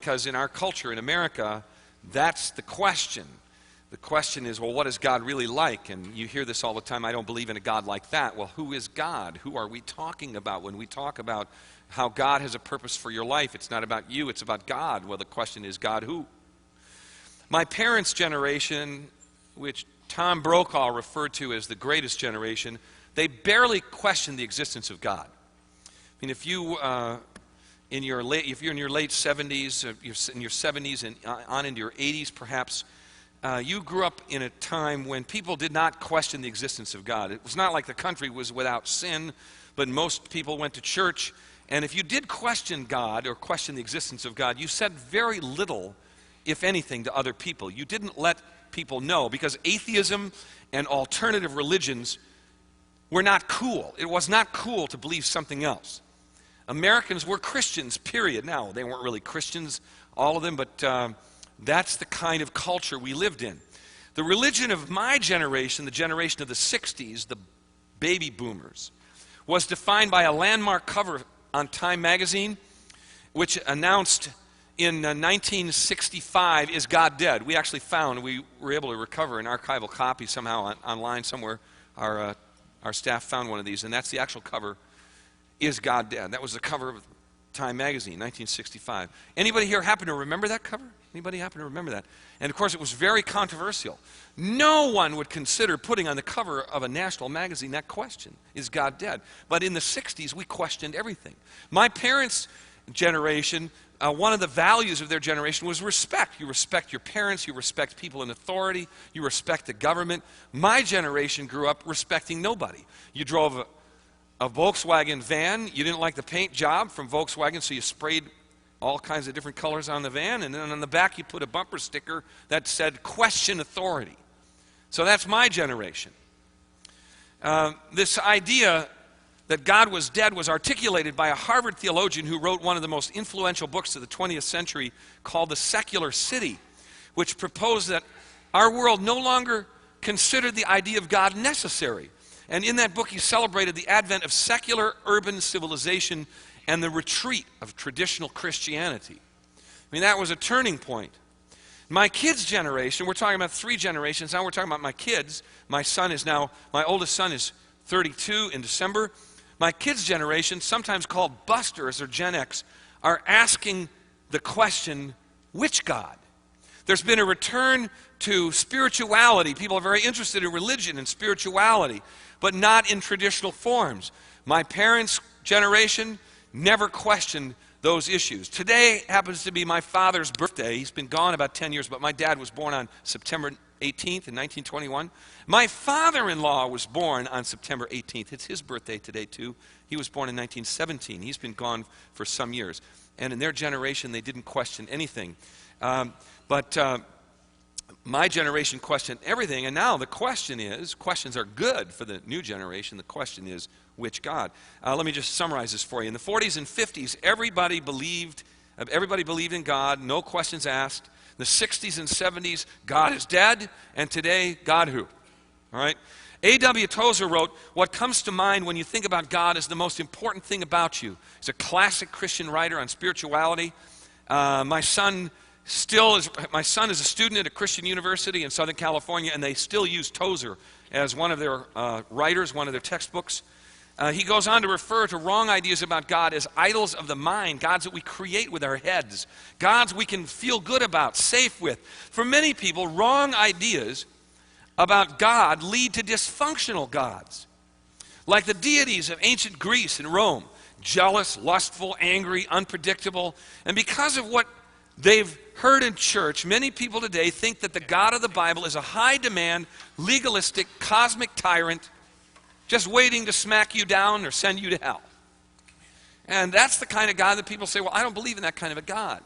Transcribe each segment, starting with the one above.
because in our culture, in America, that's the question. The question is, well, what is God really like? And you hear this all the time, I don't believe in a God like that. Well, who is God? Who are we talking about when we talk about how God has a purpose for your life? It's not about you, it's about God. Well, the question is, God who? My parents' generation, which Tom Brokaw referred to as the greatest generation, they barely questioned the existence of God. I mean, if you're in your late 70s, in your 70s and on into your 80s perhaps, you grew up in a time when people did not question the existence of God. It was not like the country was without sin, but most people went to church. And if you did question God or question the existence of God, you said very little, if anything, to other people. You didn't let people know, because atheism and alternative religions were not cool. It was not cool to believe something else. Americans were Christians, period. Now, they weren't really Christians, all of them, but that's the kind of culture we lived in. The religion of my generation, the generation of the 60s, the baby boomers, was defined by a landmark cover on Time magazine, which announced in 1965, "Is God Dead?" We actually found, we were able to recover an archival copy somehow online somewhere. Our staff found one of these, and that's the actual cover, "Is God Dead?" That was the cover of Time magazine, 1965. Anybody here happen to remember that cover? Anybody happen to remember that? And of course, it was very controversial. No one would consider putting on the cover of a national magazine that question, "Is God dead?" But in the 60s, we questioned everything. My parents' generation, one of the values of their generation was respect. You respect your parents, you respect people in authority, you respect the government. My generation grew up respecting nobody. You drove a Volkswagen van, you didn't like the paint job from Volkswagen, so you sprayed all kinds of different colors on the van, and then on the back you put a bumper sticker that said, "Question authority." So that's my generation. This idea that God was dead was articulated by a Harvard theologian who wrote one of the most influential books of the 20th century called The Secular City, which proposed that our world no longer considered the idea of God necessary. And in that book, he celebrated the advent of secular urban civilization and the retreat of traditional Christianity. I mean, that was a turning point. My kids' generation, we're talking about 3 generations, now we're talking about my kids. My oldest son is 32 in December. My kids' generation, sometimes called busters or Gen X, are asking the question, which God? There's been a return to spirituality. People are very interested in religion and spirituality, but not in traditional forms. My parents' generation never questioned those issues. Today happens to be my father's birthday. He's been gone about 10 years, but my dad was born on September 18th in 1921. My father-in-law was born on September 18th. It's his birthday today, too. He was born in 1917. He's been gone for some years. And in their generation, they didn't question anything. But my generation questioned everything, and now the question is, questions are good for the new generation, the question is, which God? Let me just summarize this for you. In the 40s and 50s, everybody believed in God, no questions asked. In the 60s and 70s, God is dead, and today, God who? All right? A.W. Tozer wrote, "What comes to mind when you think about God is the most important thing about you." He's a classic Christian writer on spirituality. My son is a student at a Christian university in Southern California, and they still use Tozer as one of their writers, one of their textbooks. He goes on to refer to wrong ideas about God as idols of the mind, gods that we create with our heads, gods we can feel good about, safe with. For many people, wrong ideas about God lead to dysfunctional gods, like the deities of ancient Greece and Rome, jealous, lustful, angry, unpredictable. And because of what they've heard in church, many people today think that the God of the Bible is a high-demand, legalistic, cosmic tyrant just waiting to smack you down or send you to hell. And that's the kind of God that people say, well, I don't believe in that kind of a God.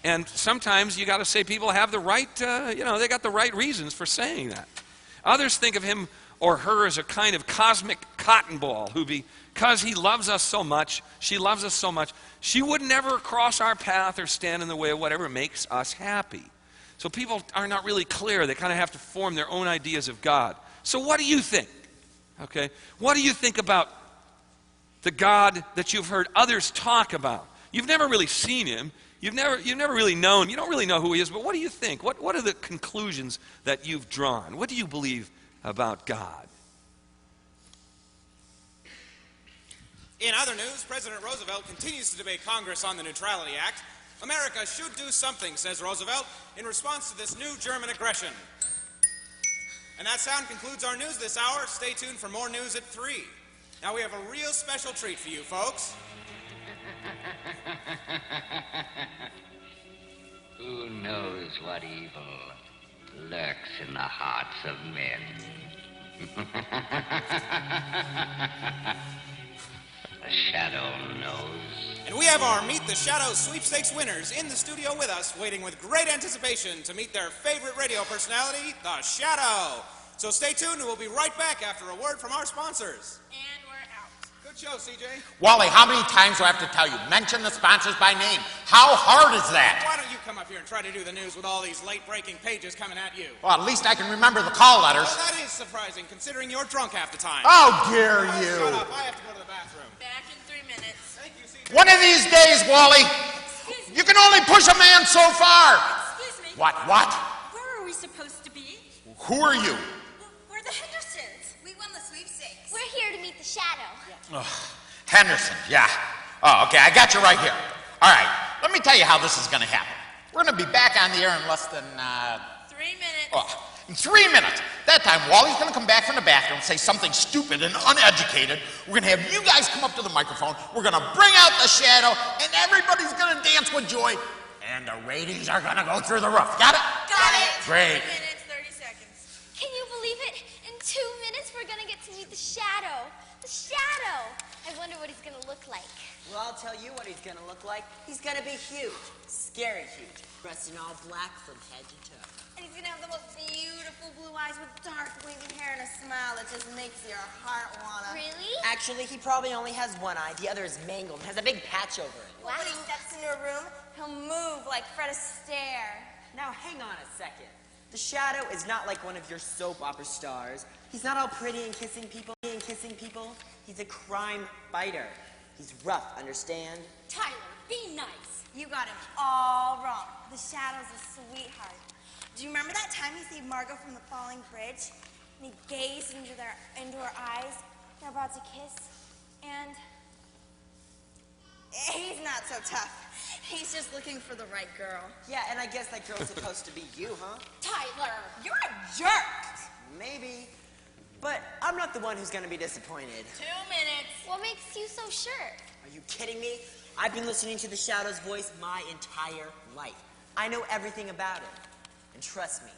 And sometimes you got to say people have the right, they got the right reasons for saying that. Others think of him or her as a kind of cosmic cotton ball who, because he loves us so much, she loves us so much, she would never cross our path or stand in the way of whatever makes us happy. So people are not really clear. They kind of have to form their own ideas of God. So what do you think? Okay, what do you think about the God that you've heard others talk about? You've never really seen him. You've never really known, you don't really know who he is, but what do you think? What are the conclusions that you've drawn? What do you believe about God? In other news, President Roosevelt continues to debate Congress on the Neutrality Act. America should do something, says Roosevelt, in response to this new German aggression. And that sound concludes our news this hour. Stay tuned for more news at 3. Now we have a real special treat for you, folks. Who knows what evil lurks in the hearts of men? The Shadow knows. And we have our Meet the Shadow sweepstakes winners in the studio with us, waiting with great anticipation to meet their favorite radio personality, the Shadow. So stay tuned, and we'll be right back after a word from our sponsors. And we're out. Good show, CJ. Wally, how many times do I have to tell you? Mention the sponsors by name. How hard is that? Why don't you come up here and try to do the news with all these late-breaking pages coming at you? Well, at least I can remember the call letters. Well, that is surprising, considering you're drunk half the time. How dare Shut you? up, I have to go to the bathroom. Back in 3 minutes. Thank you, CJ. One of these days, Wally, Excuse me. you can only push a man so far. Excuse me. What? Where are we supposed to be? Who are you? We're the Hendersons. We won the sweepstakes. We're here to meet the Shadow. Henderson, yeah. Oh, okay, I got you right here. All right, let me tell you how this is going to happen. We're going to be back on the air in less than, 3 minutes. in 3 minutes. That time, Wally's going to come back from the bathroom, say something stupid and uneducated. We're going to have you guys come up to the microphone. We're going to bring out the Shadow, and everybody's going to dance with joy. And the ratings are going to go through the roof. Got it? Got it. Great. 3 minutes, 30 seconds. Can you believe it? In 2 minutes, we're gonna get to meet the Shadow. The Shadow. I wonder what he's gonna look like. Well, I'll tell you what he's gonna look like. He's gonna be huge. Scary huge. Dressed in all black from head to toe. And he's gonna have the most beautiful blue eyes with dark wavy hair and a smile that just makes your heart wanna. Really? Actually, he probably only has one eye. The other is mangled and has a big patch over it. When he steps into a room, he'll move like Fred Astaire. Now, hang on a second. The Shadow is not like one of your soap opera stars. He's not all pretty and kissing people. He's a crime fighter. He's rough, understand? Tyler, be nice. You got him all wrong. The Shadow's a sweetheart. Do you remember that time he saved Margot from the falling bridge? And he gazed into her eyes. They're about to kiss. And he's not so tough. He's just looking for the right girl. Yeah, and I guess that girl's supposed to be you, huh? Tyler, you're a jerk. Maybe. But I'm not the one who's gonna be disappointed. 2 minutes. What makes you so sure? Are you kidding me? I've been listening to the Shadow's voice my entire life. I know everything about him. And trust me,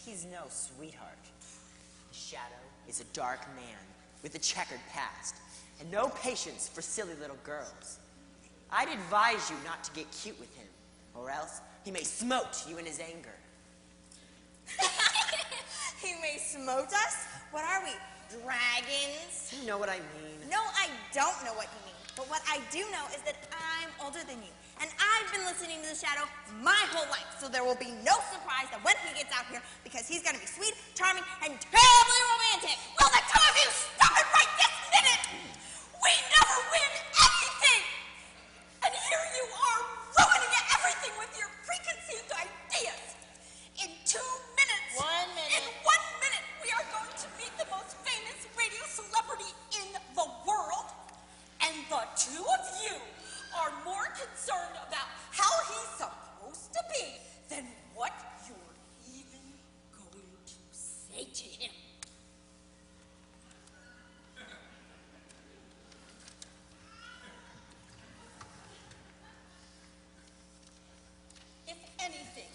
he's no sweetheart. The Shadow is a dark man with a checkered past and no patience for silly little girls. I'd advise you not to get cute with him, or else he may smote you in his anger. He may smote us? What are we, dragons? You know what I mean. No, I don't know what you mean. But what I do know is that I'm older than you. And I've been listening to the Shadow my whole life. So there will be no surprise that when he gets out here, because he's going to be sweet, charming, and terribly romantic. Will the two of you stop it right this minute? We never win anything! And here you are ruining everything with your preconceived ideas. In 2 minutes. 1 minute. In 1 minute, we are going to meet the most famous radio celebrity in the world. And the two of you are more concerned about how he's supposed to be than what you're even going to say to him. If anything,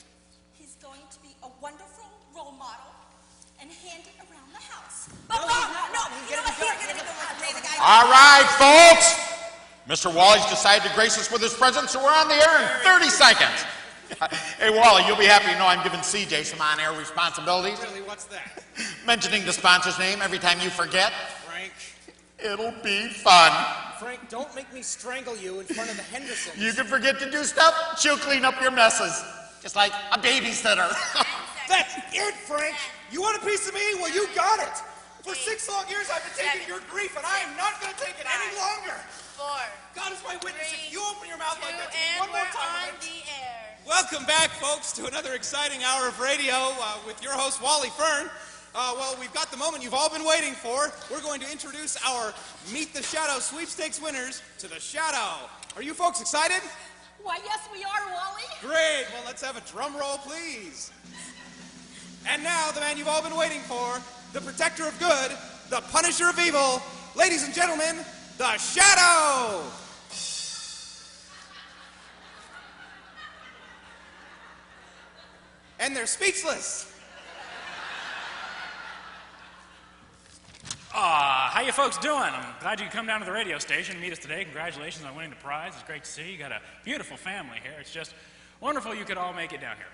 he's going to be a wonderful role model and handy around the house. But No, he's not. no, He's you know gonna what? be He's dark. going to be the one the guy. All right, folks. Mr. Wally's decided to grace us with his presence, so we're on the air in 30 seconds. Hey, Wally, you'll be happy to know I'm giving CJ some on-air responsibilities. Really, what's that? Mentioning the sponsor's name every time you forget. Frank. It'll be fun. Frank, don't make me strangle you in front of the Hendersons. You can forget to do stuff, she'll clean up your messes. Just like a babysitter. That's it, Frank! You want a piece of me? Well, you got it! For 6 long years, I've been taking your grief, and I am not going to take it any longer! 4. God is my witness. If you open your mouth 2, like that to and me one more we're time, on the air. Welcome back, folks, to another exciting hour of radio with your host, Wally Fern. Well, we've got the moment you've all been waiting for. We're going to introduce our Meet the Shadow sweepstakes winners to the Shadow. Are you folks excited? Why, yes, we are, Wally. Great. Well, let's have a drum roll, please. And now, the man you've all been waiting for, the protector of good, the punisher of evil, ladies and gentlemen, the Shadow! And they're speechless. How you folks doing? I'm glad you could come down to the radio station and meet us today. Congratulations on winning the prize. It's great to see you. You got a beautiful family here. It's just wonderful you could all make it down here.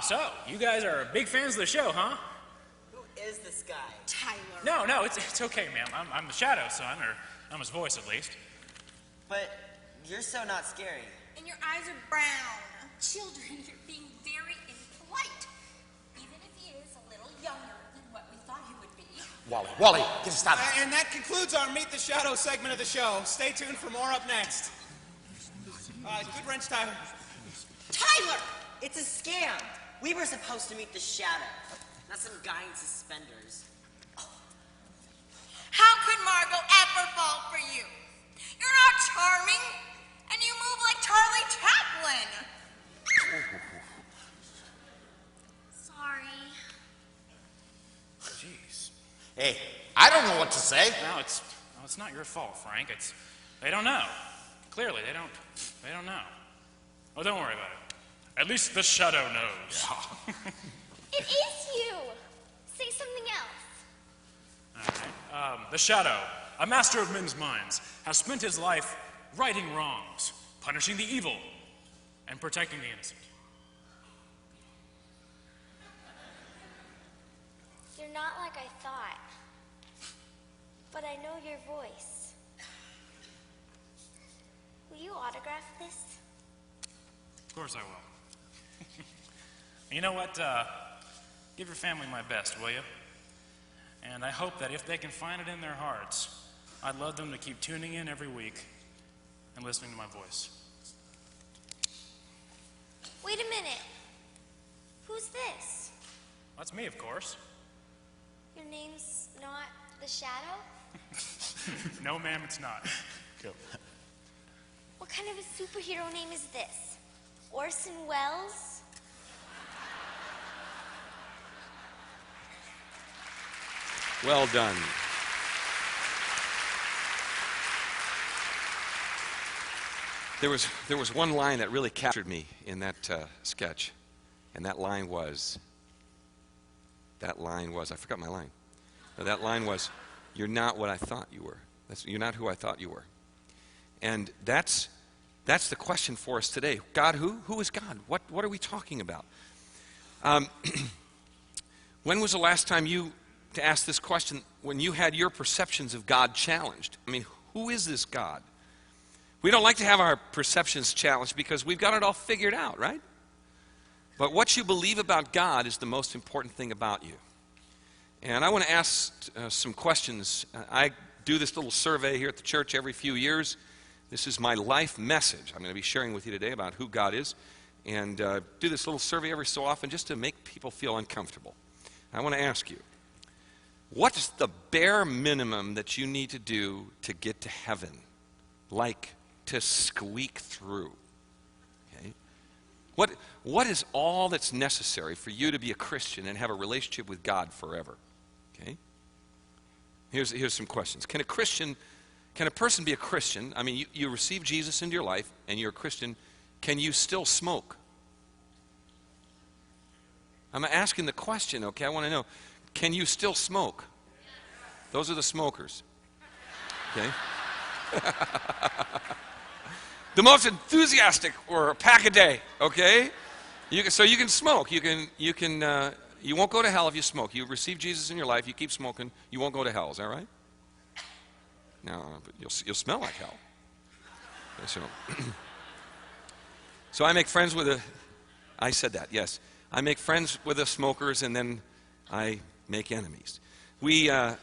So you guys are big fans of the show, huh? Who is this guy? Tyler. No, it's okay, ma'am. I'm the Shadow's son, or I'm his voice at least. But you're so not scary. And your eyes are brown. Children, you're being very impolite. Even if he is a little younger than what we thought he would be. Wally, get us started. And that concludes our Meet the Shadow segment of the show. Stay tuned for more up next. Good wrench, Tyler. Tyler! It's a scam. We were supposed to meet the Shadow, not some guy in suspenders. How could Margot ever fall for you? You're not charming, and you move like Charlie Chaplin. Sorry. Jeez. Hey, I don't know what to say. No, it's not your fault, Frank. They don't know. Clearly, they don't know. Oh, don't worry about it. At least the Shadow knows. It is you. Say something else. All right. The Shadow, a master of men's minds, has spent his life righting wrongs, punishing the evil, and protecting the innocent. You're not like I thought. But I know your voice. Will you autograph this? Of course I will. You know what? Give your family my best, will you? And I hope that if they can find it in their hearts, I'd love them to keep tuning in every week and listening to my voice. Wait a minute. Who's this? That's me, of course. Your name's not the Shadow? No, ma'am, it's not. Go. What kind of a superhero name is this? Orson Welles? Well done. There was one line that really captured me in that sketch, and that line was, I forgot my line. No, that line was, "You're not what I thought you were. You're not who I thought you were." And that's the question for us today. God, who? Who is God? What are we talking about? When was the last time to ask this question when you had your perceptions of God challenged? I mean, who is this God? We don't like to have our perceptions challenged because we've got it all figured out, right? But what you believe about God is the most important thing about you. And I want to ask some questions. I do this little survey here at the church every few years. This is my life message. I'm going to be sharing with you today about who God is, and do this little survey every so often just to make people feel uncomfortable. I want to ask you, what's the bare minimum that you need to do to get to heaven? Like to squeak through. Okay? What is all that's necessary for you to be a Christian and have a relationship with God forever? Okay? Here's some questions. Can a person be a Christian? I mean, you receive Jesus into your life and you're a Christian. Can you still smoke? I'm asking the question, okay? I want to know, can you still smoke? Those are the smokers. Okay? The most enthusiastic, or a pack a day, okay? So you can smoke. You won't go to hell if you smoke. You receive Jesus in your life, you keep smoking, you won't go to hell. Is that right? No, but you'll smell like hell. So I make friends with I said that, yes. I make friends with the smokers, and then I make enemies. We have